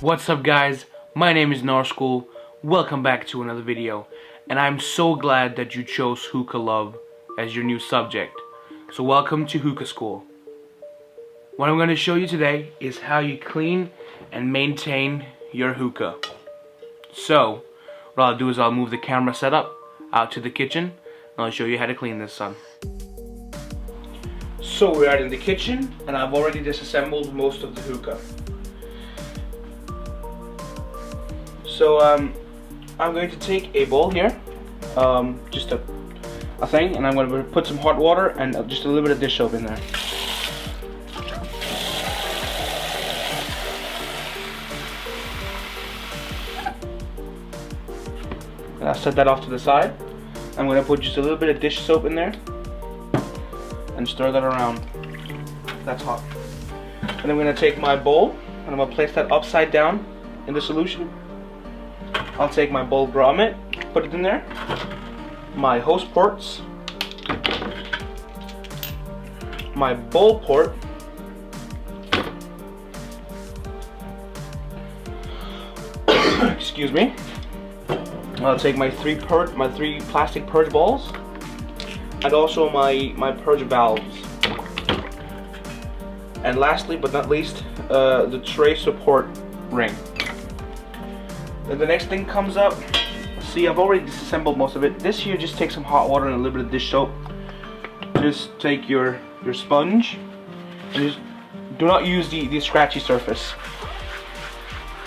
What's up guys, my name is School. Welcome back to another video, and I'm so glad that you chose Hookah Love as your new subject. So welcome to Hookah School. What I'm going to show you today is how you clean and maintain your hookah. So what I'll do is I'll move the camera setup out to the kitchen and I'll show you how to clean this son. So we're out in the kitchen and I've already disassembled most of the hookah. So I'm going to take a bowl here, just a thing, and I'm going to put some hot water and just a little bit of dish soap in there. And I'll set that off to the side. I'm going to put just a little bit of dish soap in there and stir that around. That's hot. And I'm going to take my bowl and I'm going to place that upside down in the solution. I'll take my bowl grommet, put it in there, my hose ports, my bowl port, excuse me. I'll take my three plastic purge balls, and also my purge valves. And lastly but not least, the tray support ring. Then the next thing comes up. See, I've already disassembled most of it. This here, just take some hot water and a little bit of dish soap. Just take your sponge and just do not use the scratchy surface.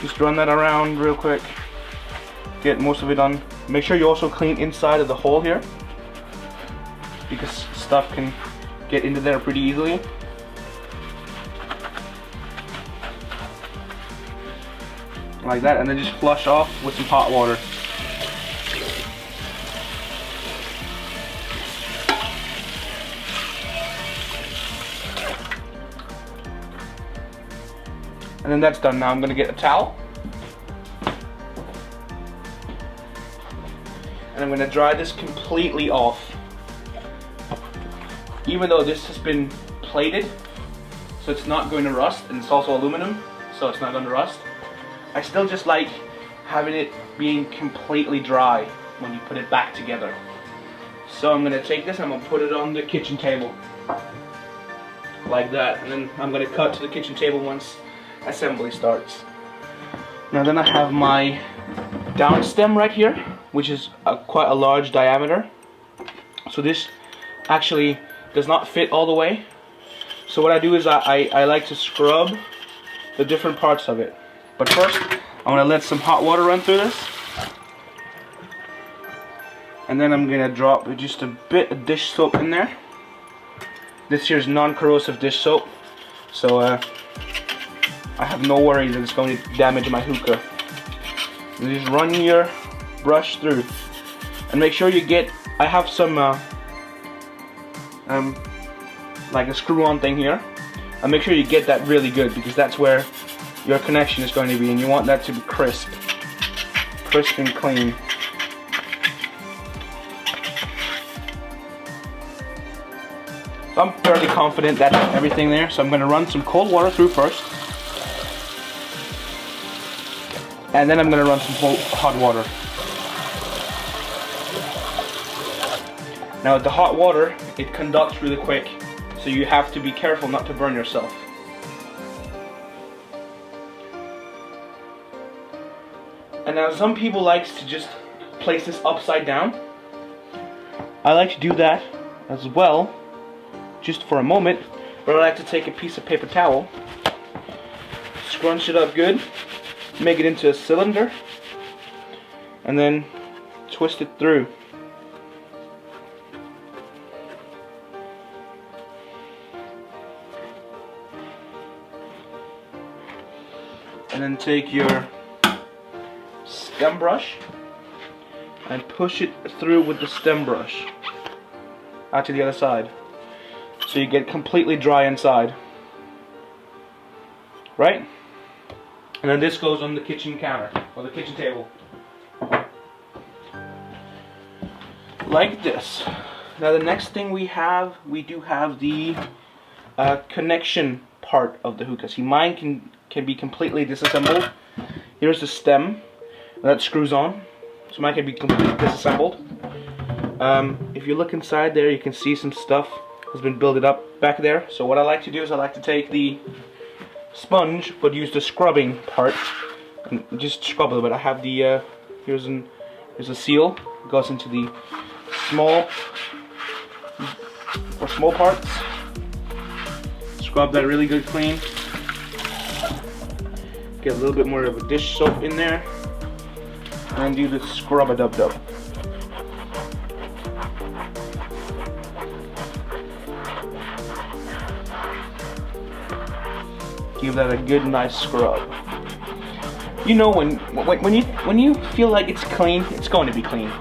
Just run that around real quick. Get most of it done. Make sure you also clean inside of the hole here, because stuff can get into there pretty easily. Like that, and then just flush off with some hot water. And then that's done. Now I'm going to get a towel and I'm going to dry this completely off. Even though this has been plated, so it's not going to rust, and it's also aluminum, so it's not going to rust, I still just like having it being completely dry when you put it back together. So I'm going to take this, I'm going to put it on the kitchen table like that, and then I'm going to cut to the kitchen table once assembly starts. Now then I have my down stem right here, which is quite a large diameter. So this actually does not fit all the way. So what I do is I like to scrub the different parts of it. But first, I'm going to let some hot water run through this. And then I'm going to drop just a bit of dish soap in there. This here is non-corrosive dish soap, so I have no worries that it's going to damage my hookah. And just run your brush through. And make sure you get, I have some like a screw-on thing here. And make sure you get that really good, because that's where your connection is going to be, and you want that to be crisp and clean. So I'm fairly confident that's everything there, so I'm going to run some cold water through first, and then I'm going to run some hot water. Now with the hot water, it conducts really quick, so you have to be careful not to burn yourself. And now some people like to just place this upside down. I like to do that as well, just for a moment. But I like to take a piece of paper towel, scrunch it up good, make it into a cylinder, and then twist it through. And then take your stem brush and push it through with the stem brush out to the other side, so you get completely dry inside, right? And then this goes on the kitchen counter or the kitchen table like this. Now the next thing we do have the connection part of the hookah. See, mine can be completely disassembled, Here's the stem that screws on, so mine can be completely disassembled. If you look inside there, you can see some stuff has been built up back there. So what I like to do is I like to take the sponge, but use the scrubbing part and just scrub a little bit. I have the here's a seal. It goes into the small parts. Scrub that really good clean. Get a little bit more of a dish soap in there, and then do the scrub-a-dub-dub. Give that a good, nice scrub. You know when you feel like it's clean, it's going to be clean.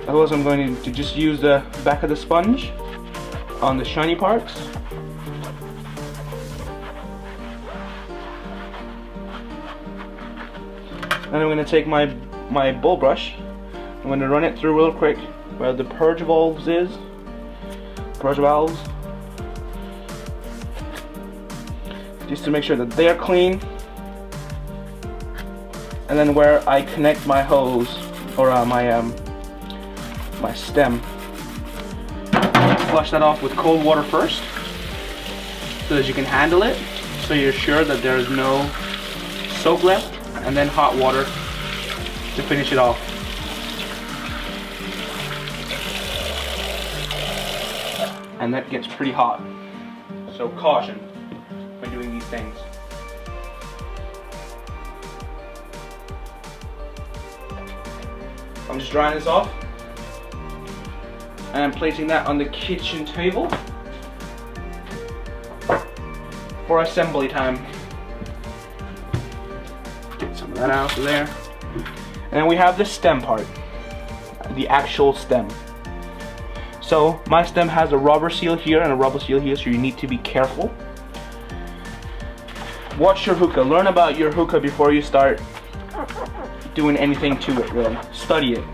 Otherwise, I'm going to just use the back of the sponge on the shiny parts. And I'm going to take my bowl brush. I'm going to run it through real quick where the purge valves is. Just to make sure that they are clean. And then where I connect my hose or my stem, flush that off with cold water first, so that you can handle it, so you're sure that there's no soap left, and then hot water to finish it off. And that gets pretty hot, so caution when doing these things. I'm just drying this off, and I'm placing that on the kitchen table for assembly time. Get some of that out of there. And then we have the stem part, the actual stem. So my stem has a rubber seal here and a rubber seal here, so you need to be careful. Watch your hookah. Learn about your hookah before you start doing anything to it, really. Study it.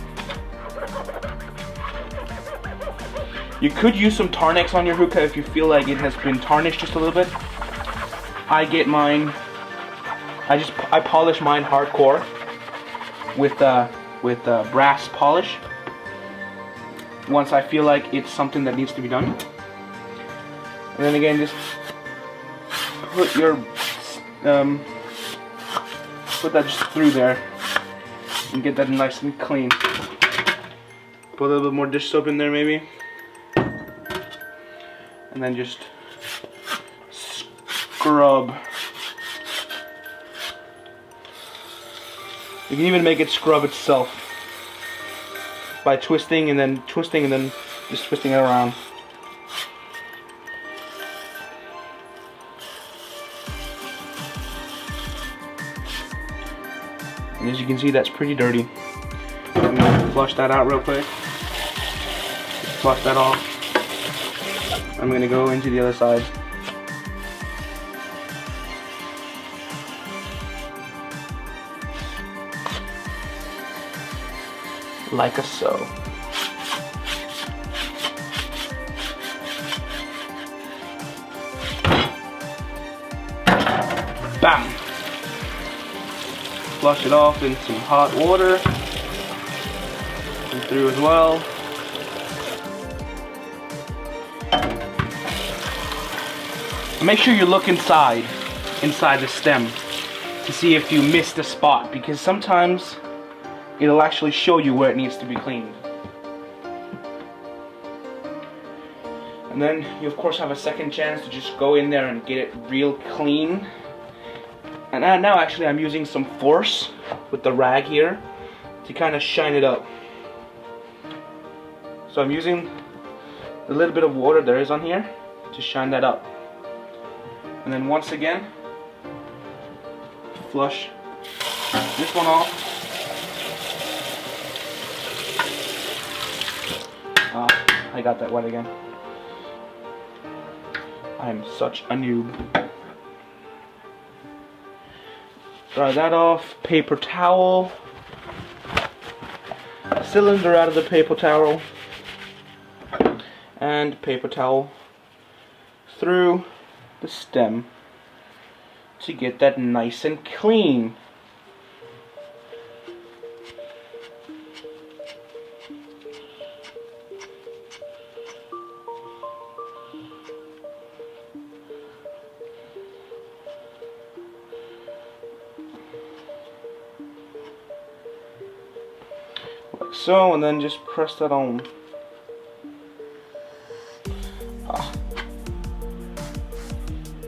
You could use some Tarnex on your hookah if you feel like it has been tarnished just a little bit. I get mine, I polish mine hardcore with brass polish once I feel like it's something that needs to be done. And then again, just put your put that just through there and get that nice and clean. Put a little bit more dish soap in there maybe, and then just scrub. You can even make it scrub itself by twisting and then just twisting it around. And as you can see, that's pretty dirty. I'm gonna flush that out real quick. Just flush that off. I'm gonna go into the other side. Like a so. Bam! Flush it off in some hot water. And through as well. Make sure you look inside the stem to see if you missed a spot, because sometimes it'll actually show you where it needs to be cleaned. And then you of course have a second chance to just go in there and get it real clean. And now actually I'm using some force with the rag here to kind of shine it up. So I'm using the little bit of water there is on here to shine that up. And then once again, flush this one off. I got that wet again. I'm such a noob. Dry that off. Paper towel. Cylinder out of the paper towel. And paper towel through the stem to get that nice and clean. so, and then just press that on.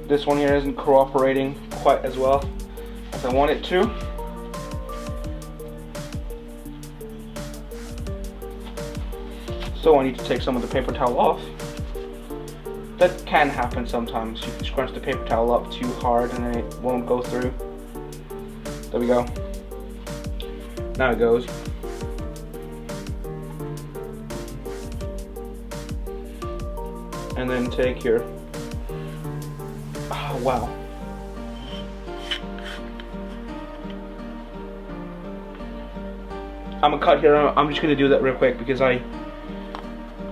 This one here isn't cooperating quite as well as I want it to. So I need to take some of the paper towel off. That can happen sometimes. You can scrunch the paper towel up too hard and then it won't go through. There we go. Now it goes. And then take your, oh wow. I'm gonna cut here. I'm just gonna do that real quick because I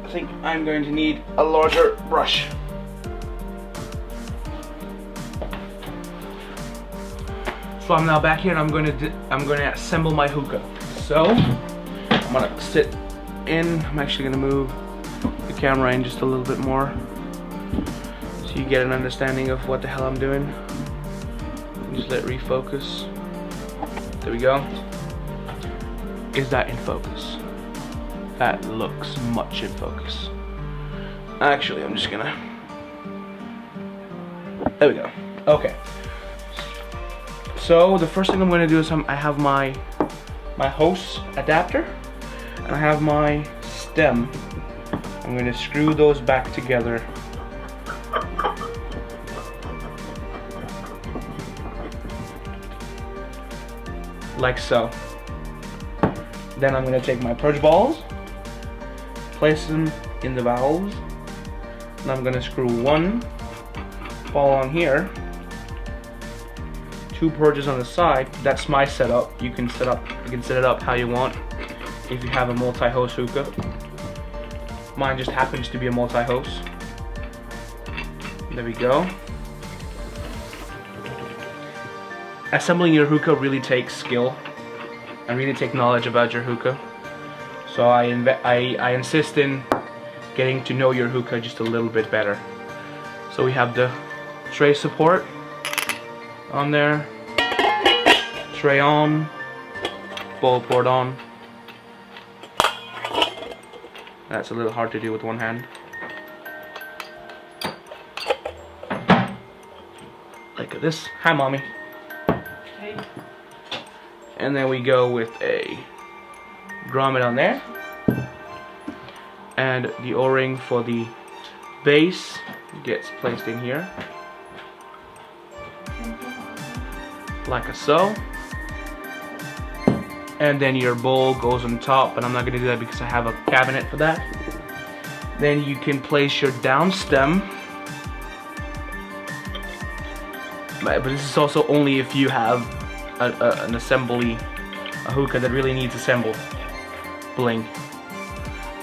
think I'm going to need a larger brush. So I'm now back here and I'm going to assemble my hookah. So I'm gonna sit in. I'm actually gonna move the camera in just a little bit more so you get an understanding of what the hell I'm doing. Just let it refocus. There we go. Is that in focus? That looks much in focus. Actually, I'm just gonna. There we go. Okay. So the first thing I'm gonna do is I have my hose adapter and I have my stem. I'm gonna screw those back together. Like so. Then I'm going to take my purge balls, place them in the valves, and I'm going to screw one ball on here, two purges on the side. That's my setup. You can set it up how you want if you have a multi-hose hookah. Mine just happens to be a multi-hose. There we go. Assembling your hookah really takes skill and really take knowledge about your hookah. So I insist in getting to know your hookah just a little bit better. So we have the tray support on there, tray on, bowl port on. That's a little hard to do with one hand. Like this. Hi, mommy. Hey. And then we go with a grommet on there. And the O-ring for the base gets placed in here. Like so. And then your bowl goes on top, but I'm not going to do that because I have a cabinet for that. Then you can place your down stem. But this is also only if you have an assembly, a hookah that really needs assembling.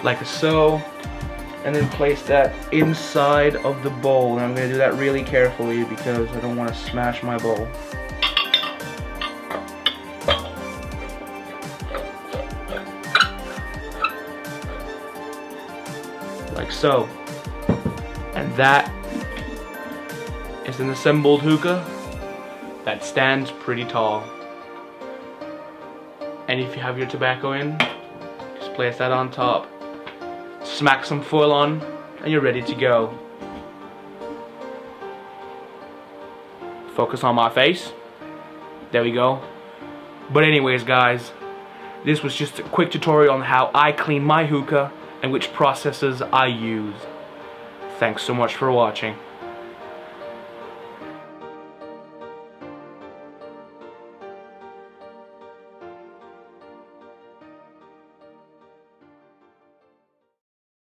Like so. And then place that inside of the bowl. And I'm going to do that really carefully because I don't want to smash my bowl. Like so. And that is an assembled hookah that stands pretty tall. And if you have your tobacco in, just place that on top, smack some foil on, and you're ready to go. Focus on my face. There we go. But anyways guys, this was just a quick tutorial on how I clean my hookah and which processes I use. Thanks so much for watching.